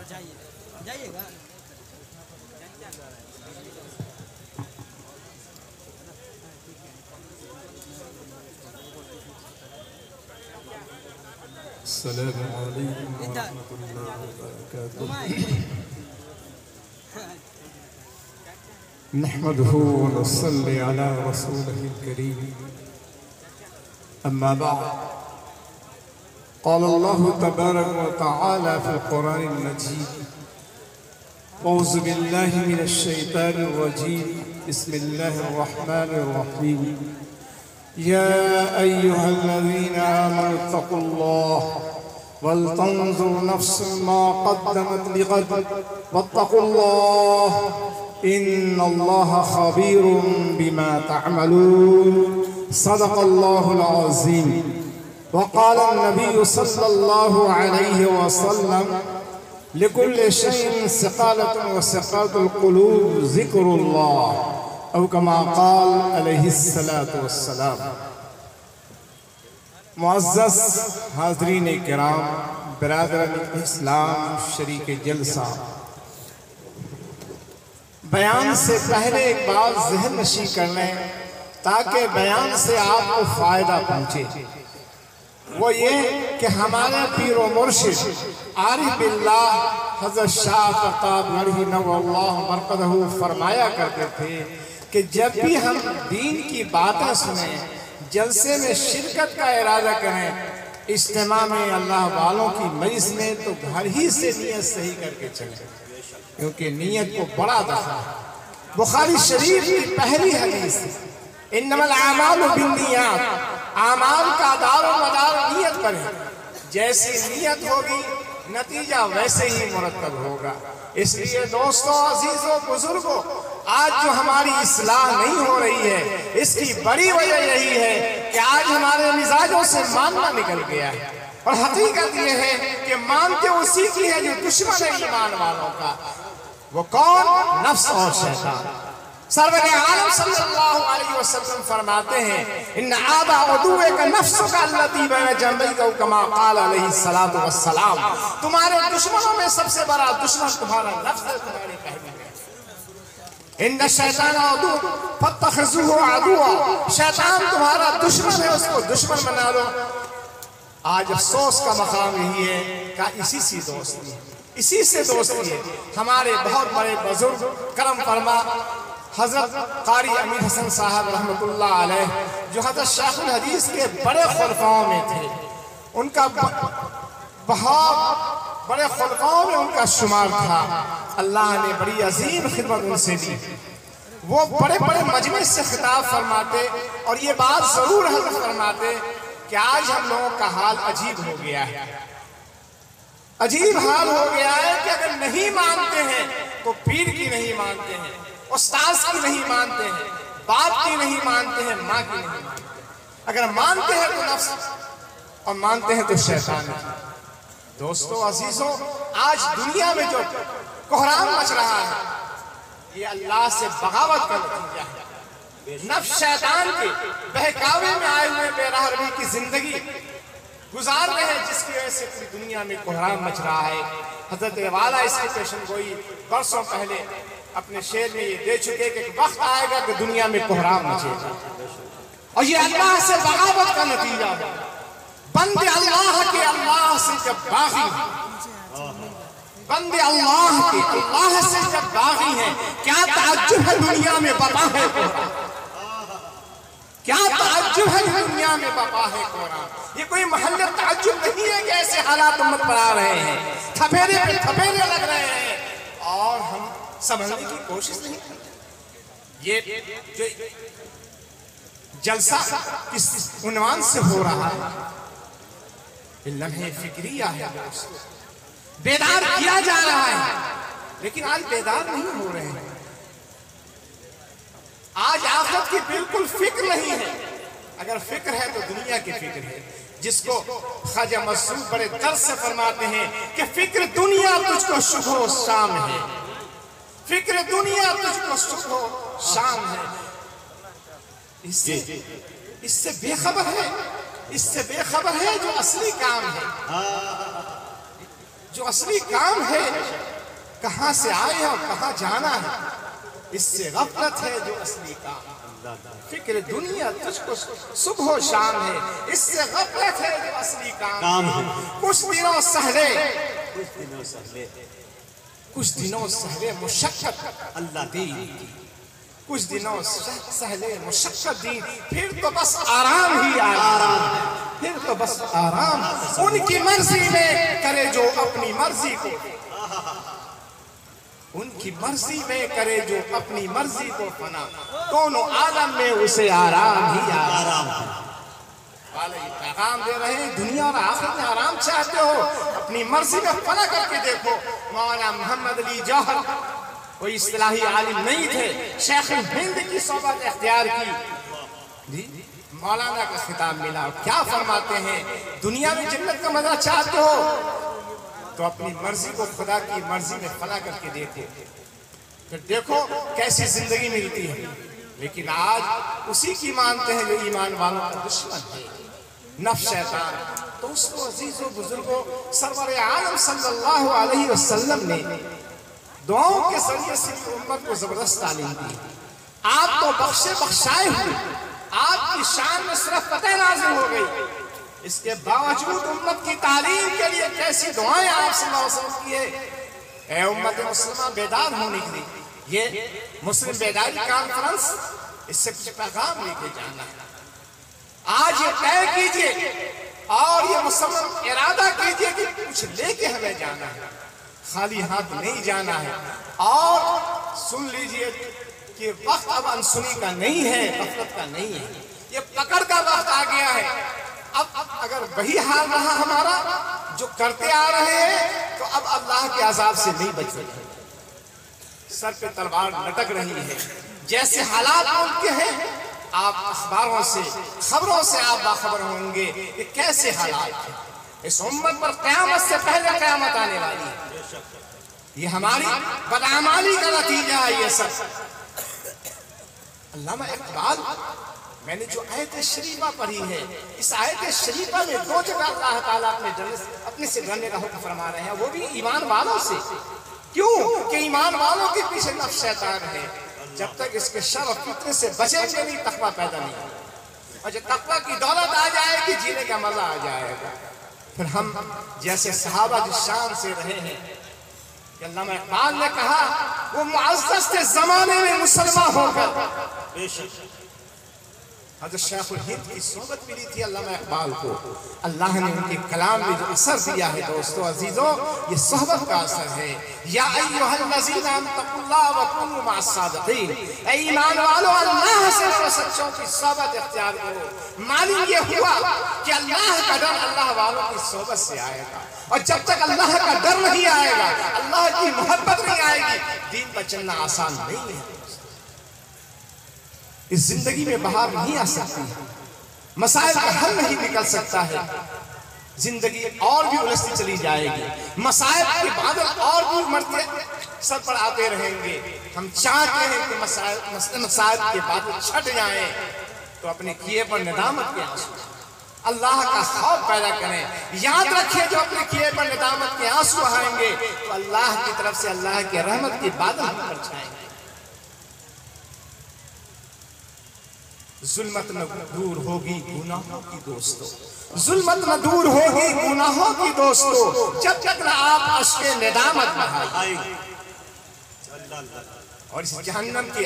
جائیے گا السلام علیکم ورحمۃ اللہ وبرکاتہ نحمده ونصلي على رسوله الكريم أما بعد قال الله تبارك وتعالى في القرآن المجيد أعوذ بالله من الشيطان الرجيم بسم الله الرحمن الرحيم يا أيها الذين آمنوا اتقوا الله ولتنظر نفس ما قدمت لغد واتقوا الله إن الله خبير بما تعملون صدق الله العظيم وقال النبي صلى الله عليه وسلم لكل شيء سقالة وسقالة القلوب ذكر الله او كما قال علیہ الصلاۃ والسلام۔ معزز حاضرین کرام، برادران اسلام، شریک جلسہ، بیان سے پہلے ایک بات ذہن نشین کر لیں تاکہ بیان سے آپ کو فائدہ پہنچے، وہ یہ کہ ہمارے پیر و مرشد عارف باللہ حضرت شاہ فتح گڑھی نور اللہ مرقدہ فرمایا کرتے تھے کہ جب بھی ہم دین کی باتیں سنیں، جلسے میں شرکت کا ارادہ کریں، اجتماع میں اللہ والوں کی مجلس میں، تو گھر ہی سے نیت صحیح کر کے چلیں، کیونکہ نیت کو بڑا دخل ہے۔ بخاری شریف کی پہلی حدیث انما الاعمال بالنیات، اعمال کا دار و مدار نیت پر ہے، جیسی نیت ہوگی نتیجہ ویسے ہی مرتب ہوگا۔ اس لیے دوستوں، عزیزوں، بزرگوں، آج جو ہماری اصلاح نہیں ہو رہی ہے، اس کی بڑی وجہ یہی ہے کہ آج ہمارے مزاجوں سے ماننا نکل گیا ہے، اور حقیقت یہ ہے کہ مانتے اسی کی ہے جو دشمن ہے ایمان والوں کا۔ وہ کون؟ نفس اور شیطان۔ سرور عالم صلی اللہ علیہ وسلم فرماتے ہیں ان عادہ عدوئے کا نفس کا اللتی بین جنبیک کما قال علیہ السلام، تمہارے دشمنوں میں سب سے بڑا دشمن تمہارا نفس ہے، تمہاری پہلی ہے۔ ان الشیطان عدو فاتخذوه عدوا، شیطان تمہارا دشمن ہے، اس کو دشمن بنا لو۔ آج افسوس کا مقام یہی ہے کہ اسی سے دوستی ہے، اسی سے دوستی ہے۔ ہمارے بہت بڑے بزرگ کرم فرما حضرت قاری امیر حسن صاحب رحمت اللہ علیہ، جو حضرت شیخ الحدیث کے بڑے خلفاؤں میں تھے، ان کا بہت بڑے خلفاؤں میں ان کا شمار تھا، اللہ نے بڑی عظیم خدمت ان سے دی۔ وہ بڑے بڑے مجلس سے خطاب فرماتے اور یہ بات ضرور حضرت فرماتے کہ آج ہم لوگوں کا حال عجیب ہو گیا ہے، عجیب حال ہو گیا ہے کہ اگر نہیں مانتے ہیں تو پیر کی نہیں مانتے ہیں، استاذ کی نہیں مانتے ہیں، باپ کی نہیں مانتے ہیں، ماں کی نہیں مانتے ہیں، اگر مانتے ہیں تو نفس اور مانتے ہیں تو شیطان ہے۔ دوستو عزیزوں، آج دنیا میں جو کوہرام مچ رہا ہے، یہ اللہ سے بغاوت کا نتیجہ ہے۔ نفس شیطان کے بہکاوے میں آئے ہوئے بے راہ روی کی زندگی گزار رہے ہیں، جس کی وجہ سے پوری دنیا میں کوہرام مچ رہا ہے۔ حضرت والا اس کی پیشن گوئی برسوں پہلے اپنے شعر میں یہ دے چکے کہ وقت آئے گا کہ دنیا میں کوہرام مچے گا، اور یہ اللہ سے بغاوت کا نتیجہ ہے۔ بندے اللہ کے اللہ سے جب باغی ہیں، بندے اللہ کے اللہ سے جب باغی ہیں، کیا تعجب ہے دنیا میں بپا ہے کوہرام، کیا تعجب ہے دنیا میں بپا ہے کوہرام۔ یہ کوئی محل تعجب نہیں ہے کہ ایسے حالات امت پر آ رہے ہیں، تھپیرے پہ تھپیرے لگ رہے ہیں، اور ہم سمجھنے کی کوشش نہیں کرتے۔ یہ جو جلسہ کس عنوان سے ہو رہا ہے، یہ لمحے فکریہ ہے، بیدار کیا جا رہا ہے، لیکن آج بیدار نہیں ہو رہے ہیں۔ آج آخرت کی بالکل فکر نہیں ہے، اگر فکر ہے تو دنیا کی فکر ہے، جس کو خواجہ مسعود بڑے درد سے فرماتے ہیں کہ فکر دنیا تجھ کو شبہ و شام ہے، فکر دنیا تجھ کو شبہ و شام ہے۔ اس سے بے خبر ہے، اس سے بے خبر ہے جو اصلی کام ہے۔ جو اصلی کام ہے کہاں سے آئے اور کہاں جانا ہے، اس سے غفلت ہے جو اصلی کام۔ فکر دنیا تجھ کو صبح و شام ہے، اس سے غفلت ہے جو اصلی کام ہے۔ کچھ دنوں سہلے مشقت اللہ دی، کچھ دنوں سہلے مشقت دی، پھر تو بس آرام ہی آرام، پھر تو بس آرام۔ ان کی مرضی میں کرے جو اپنی مرضی کو، ان کی مرضی میں کرے جو اپنی مرضی کو فنا، دونوں عالم میں اسے آرام ہی آرام ہے۔ پیغام دے رہے ہیں دنیا اور آخرت میں آرام چاہتے ہو، اپنی مرضی میں فنا کر کے دیکھو۔ مولانا محمد علی جوہر کوئی اصطلاحی عالم نہیں تھے، شیخ ہند کی صحبت اختیار کی، مولانا کا خطاب ملا، کیا فرماتے ہیں؟ دنیا میں جنت کا مزہ چاہتے ہو تو اپنی مرضی کو خدا کی مرضی میں فنا کر کے دیکھو، پھر دیکھو کیسی زندگی ملتی ہے۔ لیکن آج اسی کی مانتے ہیں جو ایمان والوں کا دشمن ہے، نفس شیطان۔ دوستو، عزیزو، بزرگو، سرور عالم صلی اللہ علیہ وسلم نے دعاؤں کے ذریعے سے امت کو زبردست تعلیم دی۔ آپ تو بخشے بخشائے ہوئے، آپ کی شان میں صرف فتح نازل ہو گئی، اس کے باوجود امت کی تعلیم کے لیے کیسی دعائیں آپ صلی اللہ علیہ وسلم کیے۔ اے امت مسلمہ، بیدار ہونے کے لیے یہ مسلم بیداری کانفرنس، اس سے کچھ پیغام لے کے جانا ہے۔ آج یہ طے کیجئے اور یہ مصمم ارادہ کیجئے کہ کچھ لے کے ہمیں جانا ہے، خالی ہاتھ نہیں جانا ہے۔ اور سن لیجئے کہ وقت اب انسنی کا نہیں ہے، غفلت کا نہیں ہے، یہ پکڑ کا وقت آ گیا ہے۔ اب اگر وہی حال رہا ہمارا جو کرتے آ رہے ہیں تو اب اللہ کے عذاب سے نہیں بچ سکتے، سر پہ تلوار لٹک رہی ہے۔ جیسے حالات ملک کے ہیں، آپ اخباروں سے، خبروں سے آپ باخبر ہوں گے کہ کیسے حالات ہیں۔ اس امت پر قیامت سے پہلے قیامت آنے والی ہے، یہ ہماری بدعمالی کا نتیجہ ہے۔ یہ سب علامہ اقبال، میں نے جو آیت شریفہ پڑھی ہے، اس آیت شریفہ میں دو جگہ اللہ تعالیٰ اپنے سے ڈرنے کا حکم فرما رہے ہیں، وہ بھی ایمان والوں سے۔ کیوں کہ ایمان والوں کے پیچھے نفس شیطان ہے، جب تک اس کے شر اور فتنے سے بچیں گے نہیں تقویٰ پیدا نہیں ہوگا، اور جب تقویٰ کی دولت آ جائے گی جینے کا مزہ آ جائے گا۔ پھر ہم جیسے صحابہ جس شان سے رہے ہیں کہ علامہ اقبال نے کہا وہ معزز تھے زمانے میں مسلمان ہو کر۔ حضرت شیخ الہند کی صحبت ملی تھی علامہ اقبال کو، اللہ نے ان کے کلام میں جو اثر دیا ہے دوستو عزیزو، یہ صحبت کا اثر ہے۔ یا ایھا الذین اتقوا اللہ وکونوا مع الصادقین، اے ایمان والو اللہ سے اور سچوں کی صحبت اختیار کرو۔ معلوم یہ ہوا کہ اللہ کا ڈر اللہ والوں کی صحبت سے آئے گا، اور جب تک اللہ کا ڈر نہیں آئے گا، اللہ کی محبت نہیں آئے گی، دین پر چلنا آسان نہیں ہے۔ اس زندگی میں بہار نہیں آ سکتی، مسائل کا حل نہیں نکل سکتا ہے، زندگی اور بھی الجھتی چلی جائے گی، مسائل کے بادل اور بھی مرتے سر پر آتے رہیں گے۔ ہم چاہتے ہیں کہ مسائل کے بادل چھٹ جائیں تو اپنے کیے پر ندامت کے آنسو، اللہ کا خوف پیدا کریں۔ یاد رکھیں جو اپنے کیے پر ندامت کے آنسو آئیں گے تو اللہ کی طرف سے اللہ کے رحمت کے بادل ہم پر چھائیں گے۔ ظلمت نہ دور ہوگی گناہوں کی دوستو، ظلمت نہ دور ہوگی گناہوں کی دوستو، جب تک نہ آپ اشک ندامت بہائیں۔ اور اس جہنم کی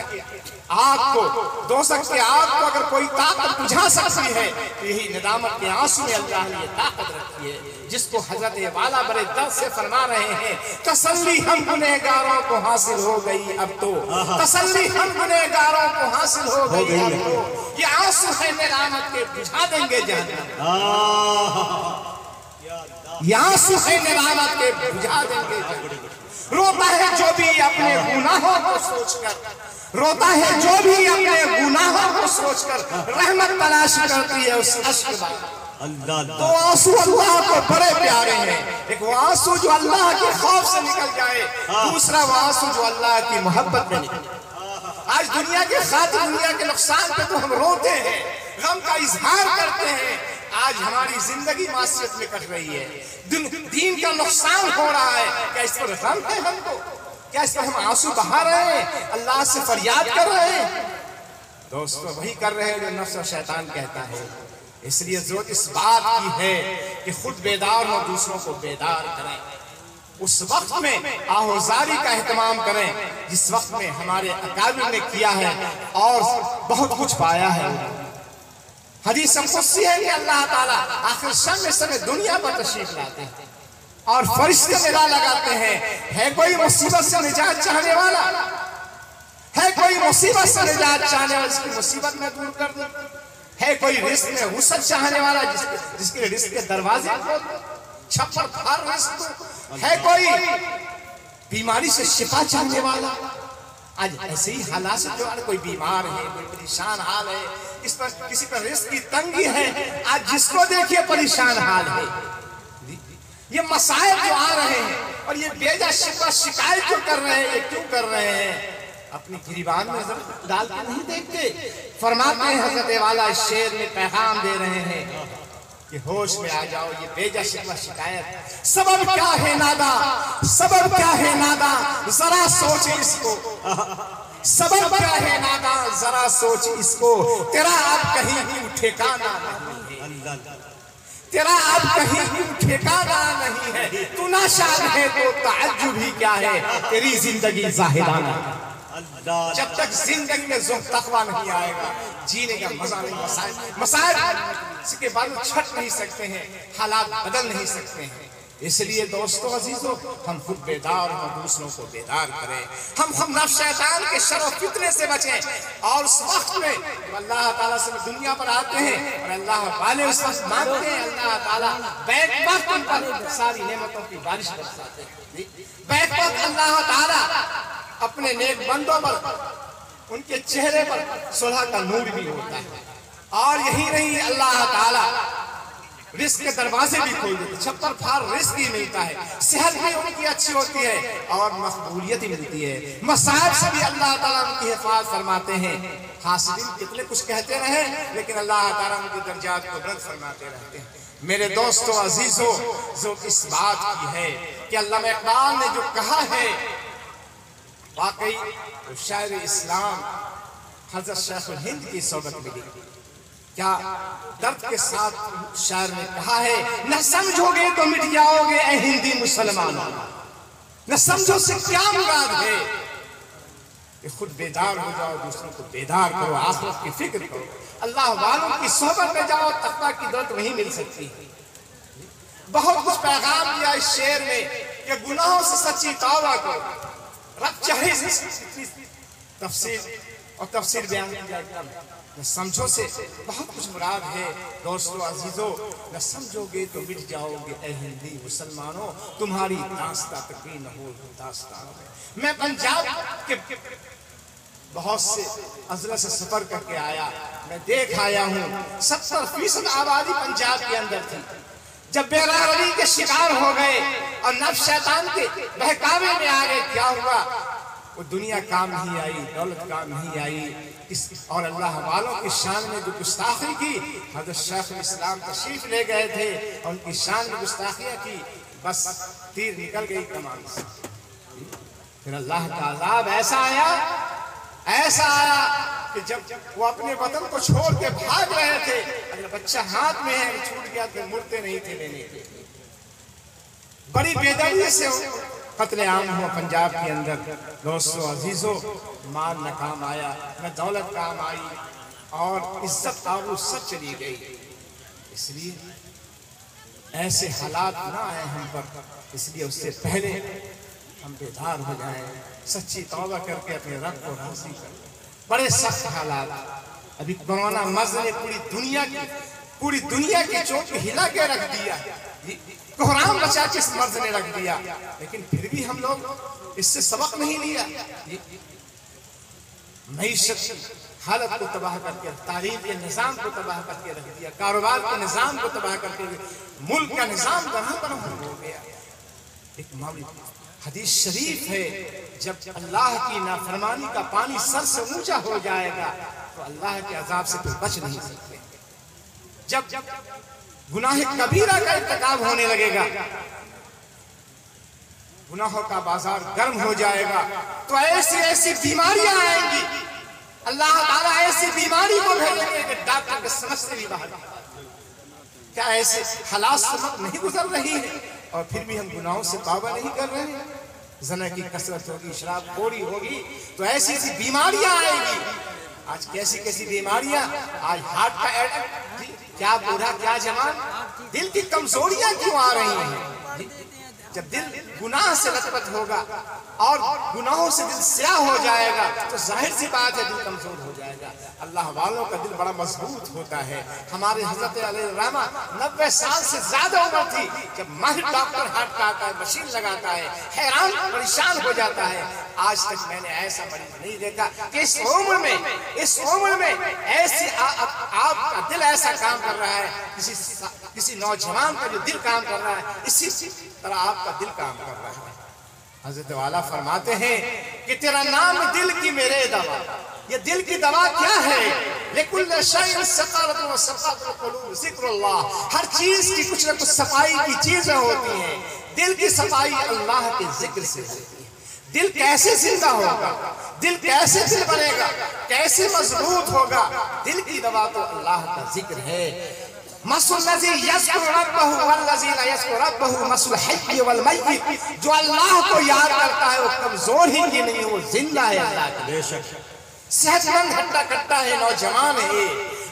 آگ کو، دوزخ کی آگ کو اگر کوئی طاقت بجھا سکتی ہے تو یہی ندامت کے آنسو میں اللہ نے یہ طاقت رکھی ہے، جس کو حضرت والا بڑے درد سے فرما رہے ہیں، تسلی ہم گنہگاروں کو حاصل ہو گئی اب تو، تسلی ہم گنہگاروں کو حاصل ہو گئی اب تو، یہ آنسو ہے ندامت کے بجھا دیں گے جہنم، یہ آنسو ہے ندامت کے بجھا دیں گے جہنم۔ روتا ہے جو بھی اپنے گناہوں کو سوچ کر، روتا ہے جو بھی اپنے گناہوں کو سوچ کر، رحمت تلاش کرتی ہے اس اشک میں۔ تو آنسو اللہ کو بڑے پیارے ہیں، ایک وہ آنسو جو اللہ کے خوف سے نکل جائے، دوسرا وہ آنسو جو اللہ کی محبت میں نکل جائے۔ آج دنیا کے خاطر، دنیا کے نقصان پہ تو ہم روتے ہیں، غم کا اظہار کرتے ہیں، آج ہماری زندگی معصیت میں کٹ رہی ہے، دین کا نقصان ہو رہا ہے. کیا اس پر غم ہے ہم کو؟ کیا اس پر ہم آنسو بہا رہے ہیں، اللہ سے فریاد کر رہے ہیں؟ دوستو وہی کر رہے ہیں جو نفس و شیطان کہتا ہے. اس لیے ضرورت اس بات کی ہے کہ خود بیدار ہو، دوسروں کو بیدار کریں. اس وقت میں آہوزاری کا اہتمام کریں جس وقت میں ہمارے اکابر نے کیا ہے اور بہت کچھ پایا ہے. حدیث قدسی ہے کہ اللہ تعالیٰ آخر شب میں سب دنیا پر تشریف لاتے ہیں اور فرشتے ندا لگاتے ہیں. ہے کوئی مصیبت سے نجات چاہنے والا؟ ہے کوئی مصیبت سے نجات چاہنے والا جس کی مصیبت میں دور کر دے؟ ہے کوئی رزق میں وسعت چاہنے والا جس کے رزق کے دروازے کھول دے؟ چھپر پھاڑ رزق. ہے کوئی بیماری سے شفا چاہنے والا؟ آج ایسے ہی حالات سے جو کوئی بیمار ہے، کوئی پریشان حال ہے، کسی پر رزق کی تنگی ہے، آج جس کو دیکھیے پریشان حال ہے. یہ مسائل جو آ رہے ہیں اور یہ بیجا شکوہ شکایت جو کر رہے ہیں، یہ کیوں کر رہے ہیں؟ اپنی گریبان میں نظر ڈال کے نہیں دیکھتے. فرماتے ہیں حضرت والا اس شعر میں پیغام دے رہے ہیں کہ ہوش میں آ جاؤ. یہ بیجا شکوہ شکایت سبب کیا ہے نادا؟ سبب کیا ہے نادا؟ ذرا سوچ اس کو. سبب کیا ہے نادا؟ ذرا سوچ اس کو. تیرا اب کہیں کیوں ٹھکانہ نہیں ہے، تیرا اب کہیں کیوں ٹھکانہ نہیں ہے. تو ناشاد ہے تو تعجب ہی کیا ہے، تیری زندگی زاہدانہ. جب تک زندگی میں زہد تقویٰ نہیں آئے گا جینے کا مزہ نہیں. مسائل اس کے بعد چھٹ نہیں سکتے ہیں، حالات بدل نہیں سکتے ہیں. اس لیے دوستو عزیزو ہم خود بیدار ہوں، دوسروں کو بیدار کریں. ہم نفس شیطان کے شر و فتنے سے بچیں. اور اس وقت میں اللہ تعالیٰ سے دنیا پر آتے ہیں اور اللہ والے اس وقت مانگتے ہیں، اللہ تعالیٰ بیک وقت ان پر ساری نعمتوں کی بارش برساتے ہیں. بیک وقت اللہ تعالیٰ اپنے نیک بندوں پر، ان کے چہرے پر صلح کا نور بھی ہوتا ہے. اور یہی نہیں، اللہ تعالیٰ رزق کے دروازے بھی کھول دیتے، چھپر پھاڑ رزق ہی ملتا ہے، صحت بھی ان کی اچھی ہوتی ہے اور مقبولیت ہی ملتی ہے. مصائب سے بھی اللہ تعالیٰ ان کی حفاظت فرماتے ہیں. حاسدین کتنے کچھ کہتے رہے لیکن اللہ تعالیٰ ان کے درجات کو بلند فرماتے رہتے ہیں. میرے دوستو عزیزو جو اس بات کی ہے کہ علامہ اقبال نے جو کہا ہے، واقعی وہ شاعر اسلام حضرت شیخ الہند کی صحبت ملی. کیا درد کے ساتھ شاعر نے کہا ہے، نہ سمجھو گے تو مٹ جاؤ گے اے ہندی مسلمانوں. نہ سمجھو سے کیا مراد ہے کہ خود بیدار ہو جاؤ، دوسروں کو بیدار کرو، آخرت کی فکر کرو، اللہ والوں کی صحبت میں جاؤ، تقویٰ کی دولت وہیں مل سکتی ہے. بہت کچھ پیغام دیا اس شعر میں کہ گناہوں سے سچی توبہ کرو. رب چاہے تفسیر بیان کی جائے. نہ سمجھو سے بہت کچھ مراد ہے دوستو عزیزو. نہ سمجھو گے تو مٹ جاؤ گے اے ہندی مسلمانوں، تمہاری داستہ تک بھی نہ ہو داستان. میں پنجاب کے بہت سے اضلاع سے سفر کر کے آیا، میں دیکھ آیا ہوں 70% آبادی پنجاب کے اندر تھی. جب بیراروی کے شکار ہو گئے اور نفس شیطان کے بہکاوے میں آ گئے، کیا ہوا؟ وہ دنیا کام نہیں آئی، دولت کام نہیں آئی. اور اللہ والوں کی شان میں جو گستاخی کی، حضرت شیخ الاسلام تشریف لے گئے تھے اور ان کی شان میں گستاخیاں کی، بس تیر نکل گئی کمان سے. پھر اللہ کا عذاب ایسا آیا کہ جب وہ اپنے وطن کو چھوڑ کے بھاگ رہے تھے، اگر بچہ ہاتھ میں ہے چھوٹ گیا تو مڑتے نہیں تھے لینے کے. بڑی بےدردی سے قتل عام ہوا پنجاب کے اندر. دوستو عزیزو مال نہ کام آیا، نہ دولت کام آئی اور عزت آبرو سب چلی گئی. اس لیے ایسے حالات نہ آئے ہم پر. اس لیے اس سے پہلے ہم بیدار ہو جائیں، سچی توبہ کر کے اپنے رب کو راضی کریں. بڑے سخت حالات. ابھی کورونا مرض نے پوری دنیا کی چوٹ ہلا کے رکھ دیا، کوہرام بچا کے اس مرض نے رکھ دیا. لیکن پھر بھی ہم لوگ اس سے سبق نہیں لیا. معیشت حالت کو تباہ کر کے، تعلیم کے نظام کو تباہ کر کے رکھ دیا، کاروبار کے نظام کو تباہ کر کے ملک کا نظام برہم ہو گیا. ایک معاملہ حدیث شریف ہے، جب اللہ کی نافرمانی کا پانی سر سے اونچا ہو جائے گا تو اللہ کے عذاب سے پھر بچ نہیں سکتے. جب گناہ کبیرہ کا ارتکاب ہونے لگے گا، گناہوں کا بازار گرم ہو جائے گا، تو ایسی ایسی بیماریاں آئیں گی، اللہ تعالیٰ ایسی بیماری کو بھیجیں گے کہ ڈاکٹر کے سمجھ سے بھی باہر۔ کیا ایسے حالات سے نہیں گزر رہی ہے اور پھر بھی ہم گناہوں سے توبہ نہیں کر رہے ہیں؟ زنا کی کثرت ہوگی، شراب خوری ہوگی، تو ایسی ایسی بیماریاں آئیں گی۔ آج کیسی کیسی بیماریاں، آج ہارٹ کا اٹیک، کیا بوڑھا کیا جوان، دل کی کمزوریاں کیوں آ رہی ہیں؟ جب دل گناہ سے لت پت ہوگا اور گناہوں سے دل سیاہ ہو جائے گا تو ظاہر سی بات ہے دل کمزور ہو جائے گا۔ اللہ والوں کا دل بڑا مضبوط ہوتا ہے۔ ہمارے حضرت علیہ الرحمہ 90 سال سے زیادہ عمر تھی جب ماہر ڈاکٹر ہاتھ کا آتا ہے، مشین لگاتا ہے، حیران پریشان ہو جاتا ہے۔ آج تک میں نے ایسا مریض نہیں دیکھا کہ اس عمر میں ایسی آپ کا دل ایسا کام کر رہا ہے، کسی نوجوان کا جو دل کام کر رہا ہے اسی طرح آپ کا دل کام کر رہا ہے۔ حضرت والا فرماتے ہیں کہ تیرا نام دل کی میرے دوا، یہ دل کی دوا کیا ہے؟ لِكُلِّ شَيْءٍ سَقَرَةٌ وَسَقَاطُ الْقُلُوبِ ذِكْرُ اللَّهِ، ہر چیز کی کچھ نہ کچھ صفائی کی چیزیں ہوتی ہیں، دل کی صفائی اللہ کے ذکر سے ہوتی ہے۔ دل کیسے زندہ ہوگا، دل کیسے دل بنے گا، کیسے مضبوط ہوگا؟ دل کی دوا تو اللہ کا ذکر ہے۔ مَثْلُ الَّذِي يَذْكُرُ رَبَّهُ وَالَّذِي لَا يَذْكُرُ رَبَّهُ مَثْلُ الْحَيِّ وَالْمَيِّتِ، جو اللہ کو یاد کرتا ہے وہ کمزور ہی کی نہیں، وہ زندہ ہے اللہ کے۔ بے شک صحت مند ہٹا کٹا ہے، نوجوان ہے،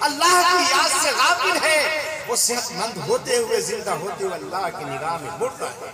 اللہ کی یاد سے غافل ہے، وہ صحت مند ہوتے ہوئے زندہ ہوتے ہوئے اللہ کی نگاہ میں مردہ ہے۔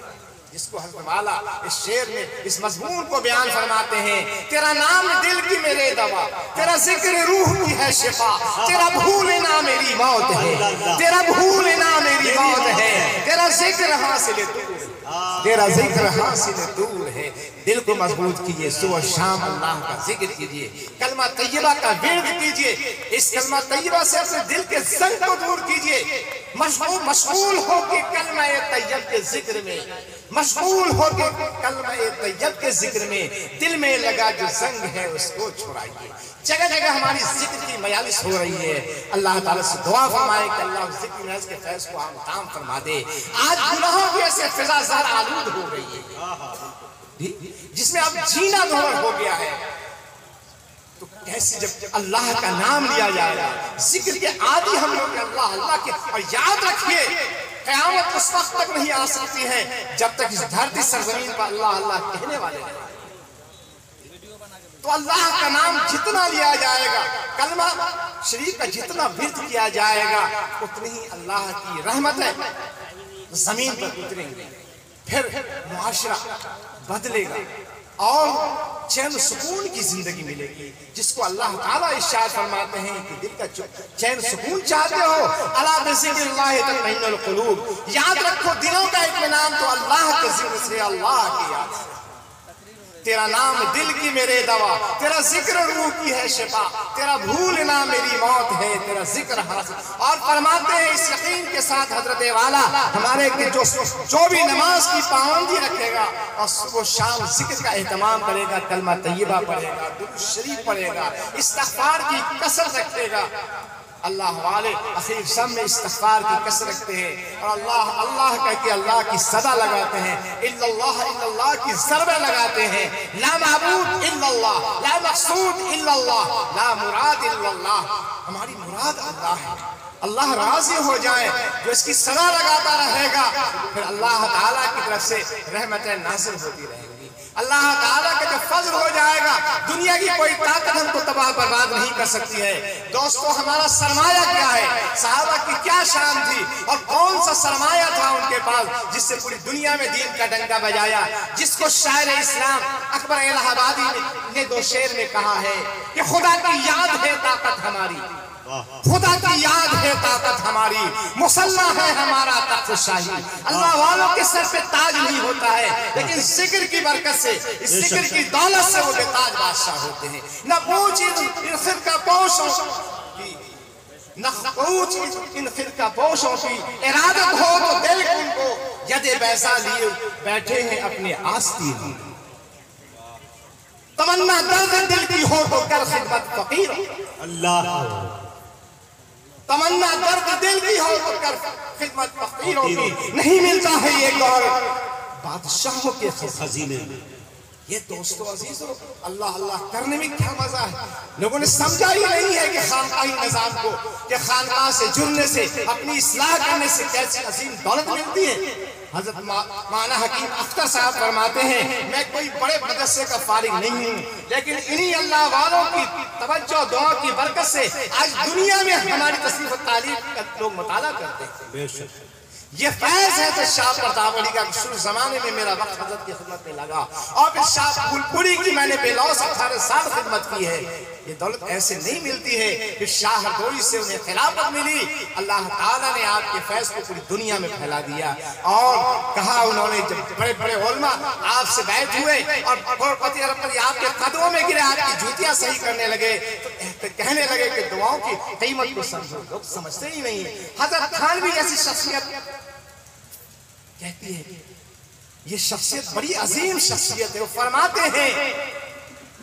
جس کو حضرت والا اس شعر میں اس مضمون کو بیان فرماتے ہیں، تیرا نام دل کی میرے دوا، تیرا ذکر روح کی ہے شفا، تیرا بھولنا میری موت ہے، تیرا بھولنا میری موت ہے، تیرا ذکر حاصل دور، تیرا ذکر حاصل دور ہے۔ دل کو مضبوط کیجئے، صبح شام اللہ کا ذکر کیجئے، کلمہ طیبہ کا ورد کیجئے، اس کلمہ طیبہ سے اپنے دل کے زنگ کو دور کیجئے، مشغول ہو کے کلمہ طیب کے ذکر میں، مشغول ہو کے کلمہ طیب کے ذکر میں، دل میں لگا جو زنگ ہے اس کو چھوڑائیے۔ جگہ جگہ ہماری ذکر کی مجالس ہو رہی ہے، اللہ تعالیٰ سے دعا فرمائے کہ اللہ اس ذکر محض کے فیض کو ہم تام فرما دے۔ آج گناہوں کی ایسے فضا زار آلود ہو گئی ہے جس میں اب جینا دور ہو گیا ہے، تو کیسے جب اللہ کا نام لیا جائے گا، ذکر کے عادی ہم لوگ اللہ اللہ کے، اور یاد رکھیے قیامت اس وقت تک نہیں آ سکتی ہے جب تک اس دھرتی سرزمین پر اللہ اللہ کہنے والے ہیں۔ تو اللہ کا نام جتنا لیا جائے گا، کلمہ شریف کا جتنا ورد کیا جائے گا، اتنی ہی اللہ کی رحمتیں زمین پر اتریں گی، پھر معاشرہ بدلے گا اور چین سکون کی زندگی ملے گی، جس کو اللہ تعالیٰ ارشاد فرماتے ہیں کہ دل کا چین سکون چاہتے ہو، الا بذکر اللہ تطمئن القلوب، یاد رکھو دلوں کا اطمینان تو اللہ کے ذکر سے، اللہ کی یاد سے۔ تیرا نام دل کی میرے دوا، تیرا ذکر روح کی ہے شفا، تیرا بھولنا میری موت ہے، تیرا ذکر حاصل۔ اور فرماتے ہیں اس یقین کے ساتھ حضرت والا ہمارے کہ جو بھی نماز کی پابندی رکھے گا اور صبح شام ذکر کا اہتمام کرے گا، کلمہ طیبہ پڑھے گا، درود شریف پڑھے گا، استغفار کی کثرت رکھے گا، اللہ والے اخیر شب میں استغفار کی کثرت رکھتے ہیں اور اللہ کہہ کے اللہ کی صدا لگاتے ہیں، الا اللہ کی ضربیں لگاتے ہیں، لا معبود الا اللہ، لا مقصود الا اللہ، لا مراد الا اللہ۔ ہماری مراد اللہ ہے، اللہ راضی ہو جائے جو اس کی صدا لگاتا رہے گا، پھر اللہ تعالیٰ کی طرف سے رحمتیں نازل ہوتی رہیں گی۔ اللہ تعالیٰ کا جب فضل ہو جائے گا، دنیا کی کوئی طاقت ہم کو تباہ برباد نہیں کر سکتی ہے۔ دوستو ہمارا سرمایہ کیا ہے؟ صحابہ کی کیا شان تھی اور کون سا سرمایہ تھا ان کے پاس جس سے پوری دنیا میں دین کا ڈنکا بجایا، جس کو شاعر اسلام اکبر الہ آبادی نے 2 شعر میں کہا ہے کہ خدا کی یاد ہے طاقت ہماری، خدا کی یاد ہے طاقت ہماری، مسلح ہے ہمارا تخت شاہی۔ اللہ والوں کے سر پہ تاج نہیں ہوتا ہے، لیکن ذکر کی برکت سے، اس ذکر کی دولت سے وہ بے تاج بادشاہ ہوتے ہیں۔ نہ پوچھ ان فرقہ پوشوں کی، نہ پوچھ ان فرقہ پوشوں کی، ارادت ہو تو دل ان کو ید بیضا لیے بیٹھے ہیں اپنے آستین۔ تمنا درد دل کی ہو تو کر خدمت فقیر۔ اللہ تمنا درد دل کی ہو تو کر خدمت فقیروں کی، نہیں ملتا ہے یہ گور بادشاہوں کے خزینے میں۔ یہ دوستو عزیزو اللہ اللہ کرنے میں کیا مزہ ہے۔ لوگوں نے سمجھا ہی نہیں ہے کہ خانقاہی نظام کو، کہ خانقاہ سے جڑنے سے، اپنی اصلاح کرنے سے کیسی عظیم دولت ملتی ہے۔ حضرت مولانا حکیم اختر صاحب فرماتے ہیں میں کوئی بڑے مدرسے کا فارغ نہیں ہوں، لیکن انہی اللہ والوں کی توجہ دعا کی برکت سے آج دنیا میں ہماری تصنیف و تعلیم کا لوگ مطالعہ کرتے ہیں۔ بے شک یہ فیض ہے تو شاہ پرتاپ علی کا شروع زمانے میں میرا وقت حضرت کی خدمت میں لگا، اور پھر شاہ پھولپوری کی میں نے بے لوث 18 سال خدمت کی ہے۔ یہ دولت ایسے نہیں ملتی ہے، پھر شاہ ہردوئی سے انہیں خلافت ملی، اللہ تعالیٰ نے آپ کے فیض کو پوری دنیا میں پھیلا دیا، اور کہا انہوں نے جب بڑے بڑے علماء آپ سے بیعت ہوئے اور کروڑپتی اربپتی آپ کے قدموں میں گرے، آپ کی جوتیاں صحیح کرنے لگے، تو کہنے لگے کہ دعاؤں کی قیمت کو سمجھو، لوگ سمجھتے ہی نہیں۔ حضرت تھانوی ایسی شخصیت کہتی ہے یہ شخصیت بڑی عظیم شخصیت ہے، وہ فرماتے ہیں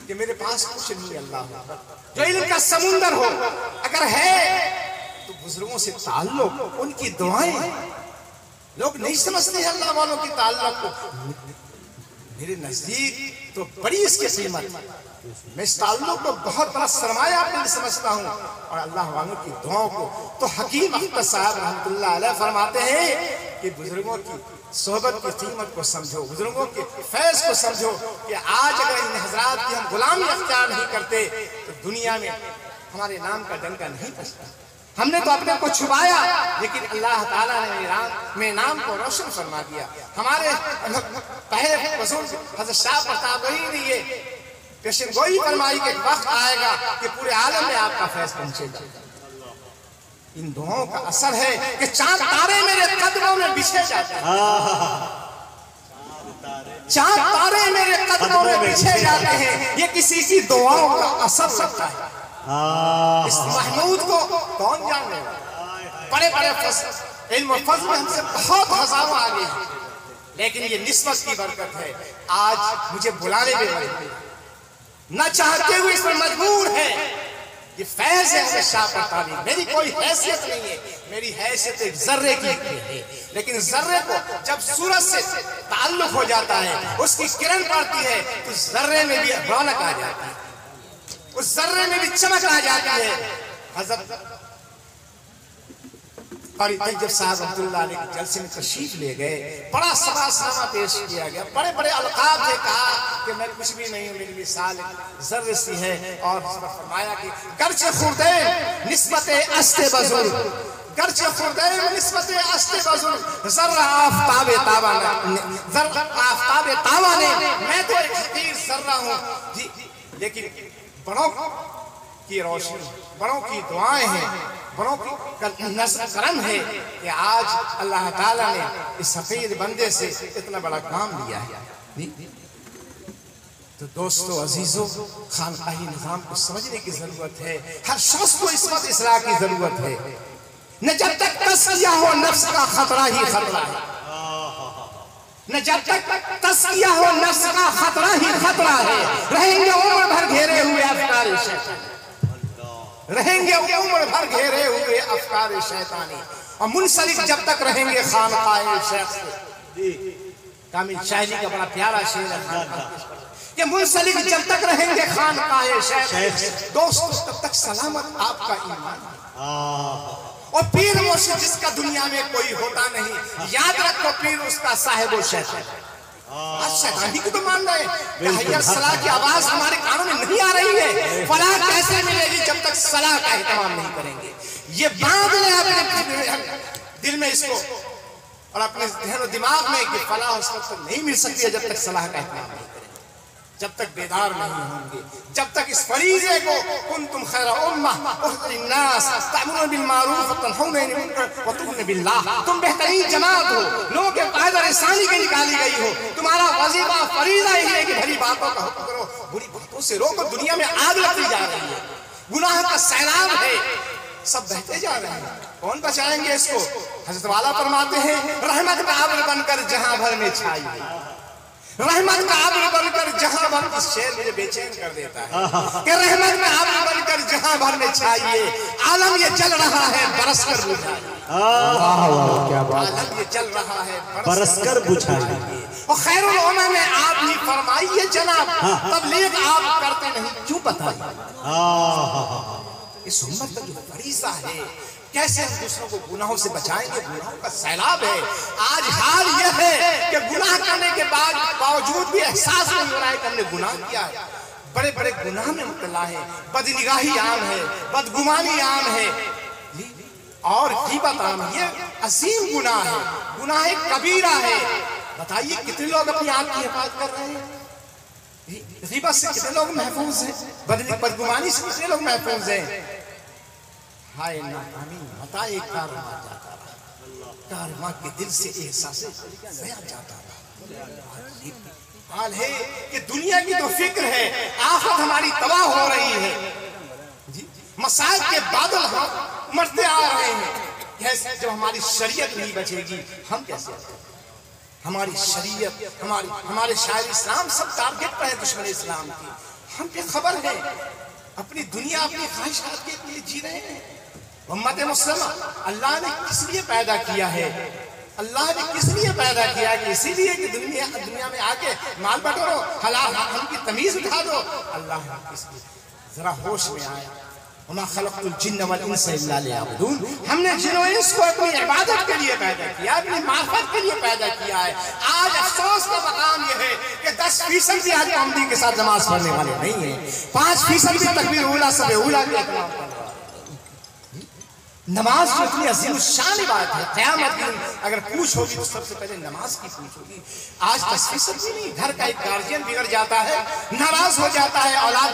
کہ میرے پاس کچھ نہیں اللہ جو علم کا سمندر ہو اگر ہے تو بزرگوں سے تعلق، ان کی دعائیں۔ لوگ نہیں سمجھتے ہیں اللہ والوں کی تعلق کو، میرے نزدیک تو بڑی اس کی قیمت، میں اس تعلق کو بہت بڑا سرمایہ اپنے سمجھتا ہوں، اور اللہ والوں کی دعاؤں کو۔ تو حکیم اختر صاحب رحمۃ اللہ علیہ فرماتے ہیں کہ بزرگوں کی صحبت کی قیمت کو سمجھو، بزرگوں کے فیض کو سمجھو، کہ آج اگر ان حضرات کی ہم غلامی اختیار نہیں کرتے تو دنیا میں ہمارے نام کا ڈنکا نہیں بجتا۔ ہم نے تو اپنے کو چھپایا، لیکن اللہ تعالیٰ نے میرے نام کو روشن فرما دیا۔ ہمارے پہلے بزرگ حضرت شاہ پرتاپ علی نے یہ پیشن گوئی فرمائی کہ وقت آئے گا کہ پورے عالم میں آپ کا فیض پہنچے گا۔ ان دعاؤں کا اثر ہے کہ چاند تارے میرے قدموں میں بچھے جاتے ہیں، چاند تارے میرے قدموں میں بچھے جاتے ہیں، یہ کسی کی دعاؤں کا اثر سکتا ہے۔ اس محمود کو کون جاننے گا؟ بڑے بڑے علم و فضل میں ہم سے بہت ہزاروں آگے ہیں، لیکن یہ نسبت کی برکت ہے۔ آج مجھے بلانے میں مجبور، نہ چاہتے ہوئے اس پر مجبور ہے۔ یہ فیض ہے شاہ پرتاپ علی، میری کوئی حیثیت نہیں ہے، میری حیثیت ایک ذرے کی ہے، لیکن ذرے کو جب سورج سے تعلق ہو جاتا ہے، اس کی کرن پڑتی ہے تو ذرے میں بھی رونق آ جاتی ہے، اس ذرے میں بھی چمک آ جاتی ہے۔ حضرت قاری طیب صاحب رحمۃ اللہ علیہ کے جلسے میں تشریف لے گئے، بڑا سراسامہ پیش کیا گیا، بڑے بڑے القاب سے کہا کہ میں کچھ بھی نہیں ہوں، میری مثال ذرے سی ہے، اور فرمایا کہ گرچہ خردین نسبت است بزرگ، گرچہ خردین نسبت است بزرگ، ذرہ آفتاب تاوانے، میں تو ایک حقیر ذرہ ہوں جی، لیکن بڑوں کی روشنی، بڑوں کی دعائیں ہیں، بڑوں کی نظر کرم ہے کہ آج اللہ تعالیٰ نے اس حقیر بندے سے اتنا بڑا کام لیا ہے۔ تو دوستو عزیزو، خانقاہی نظام کو سمجھنے کی ضرورت ہے، ہر شخص کو اس وقت اصلاح کی ضرورت ہے۔ نہ جب تک تزکیہ ہو نفس کا خطرہ ہی خطرہ ہے، نہ جب تک تزکیہ ہو نفس کا خطرہ ہی خطرہ ہے، رہیں گے عمر بھر گھیرے ہوئے افکار شیطانی، رہیں گے عمر بھر گھیرے ہوئے افکار شیطانی، اور منسلک جب تک رہیں گے خانقاہ شیخ سے۔ کامل شاعری کا بڑا پیارا شعر ہے کہ منسلک جب تک رہیں گے خانقاہ شیخ سے، دوستو تب تک سلامت آپ کا ایمان ہے۔ اور پیر مرشد جس کا دنیا میں کوئی ہوتا نہیں، یاد رکھو پیر اس کا صاحب و شیطان۔ آج شیطانی کو تو مان رہے ہیں، حی الصلاح کی آواز ہمارے کانوں میں نہیں آ رہی ہے، فلاح کیسے ملے گی جب تک صلاح کا اہتمام نہیں کریں گے۔ یہ باندھ لیں اپنے دل میں اس کو اور اپنے ذہن و دماغ میں کہ فلاح اس وقت نہیں مل سکتی ہے جب تک صلاح کا اہتمام نہیں کریں گے، جب تک بیدار نہیں ہوں گے، جب تک اس فریضے کو کنتم خیر امہ اخرجت للناس تأمرون بالمعروف وتنہون عن المنکر وتؤمنون باللہ، تم بہترین جماعت ہو، لوگوں کے فائدہ رسانی کے نکالی گئی ہو، تمہارا وظیفہ فریضہ ہی ہے کہ بھلی باتوں کا حکم کرو، بری باتوں سے روکو۔ دنیا میں آگ لگتی جا رہی ہے، گناہ کا سیلاب ہے، سب بہتے جا رہے ہیں، کون بچائیں گے اس کو؟ حضرت والا فرماتے ہیں رحمت کا ابر بن کر جہاں بھر میں چھائی، رحمت کا ابر بن کر جہاں بھر اس شعر مجھے بے چین کر دیتا ہے کہ رحمت کا ابر بن کر جہاں بھر میں چھائیے، عالم یہ چل رہا ہے برس کر بجھائیے، عالم یہ چل رہا ہے برس کر بجھائیے۔ اور خیر الامہ میں آپ نے فرمائیے جناب تبلیغ آپ کرتے نہیں کیوں بتائیے؟ اس امت کا جو فریضہ ہے کیسے ہم دوسروں کو گناہوں سے بچائیں گے؟ گناہوں کا سیلاب ہے۔ آج حال یہ ہے کہ گناہ کرنے کے باوجود بھی احساس نہیں ہو رہا ہے کہ ہم نے گناہ کیا ہے۔ بڑے بڑے گناہ میں مبتلا ہے، بدنگاہی عام ہے، بدگمانی عام ہے، اور غیبت عام ہے۔ یہ عظیم گناہ ہے، گناہ کبیرہ ہے۔ بتائیے کتنے لوگ اپنی آپ کی حفاظت کر رہے ہیں؟ غیبت سے کتنے لوگ محفوظ ہیں؟ بدگمانی سے کتنے لوگ محفوظ ہیں؟ ہائے ناکامی متا ایک کارواں جاتا رہا، کارواں کے دل سے احساس گیا جاتا رہا۔ حال ہے کہ دنیا کی تو فکر ہے، آخرت ہماری تباہ ہو رہی ہے، مسائل کے بادل ہم مرتے آ رہے ہیں۔ کیسے جب ہماری شریعت نہیں بچے گی ہم کیسے؟ ہماری شریعت، ہمارے شاعر اسلام سب ٹارگٹ پر ہے دشمن اسلام کی۔ ہم پہ خبر ہے، اپنی دنیا اپنی خواہشات کے لیے جی رہے ہیں۔ امت مسلمہ اللہ نے کس لیے پیدا کیا ہے؟ اللہ نے کس لیے پیدا کیا کہ اسی لیے کہ دنیا میں آ کے مال بٹورو، حلال حرام کی تمیز اٹھا دو؟ اللہ نے کس لیے؟ ذرا ہوش میں آیا۔ وما خلقت الجن والانس الا ليعبدون، ہم نے جن و انس کو اپنی عبادت کے لیے پیدا کیا، اپنی معرفت کے لیے پیدا کیا ہے۔ آج افسوس کا مقام یہ ہے کہ 10% بھی آج پابندی کے ساتھ نماز پڑھنے والے نہیں ہیں، 5% بھی تکبیر اولیٰ سب اولیٰ کے اہتمام کرنے والے۔ نماز جو اتنی عظیم الشان بات ہے، قیامت دن اگر پوچھ ہوگی تو سب سے پہلے نماز کی پوچھ ہوگی۔ آج 10% بھی نہیں، گھر کا ایک گارجین بگڑ جاتا ہے، ناراض ہو جاتا ہے، اولاد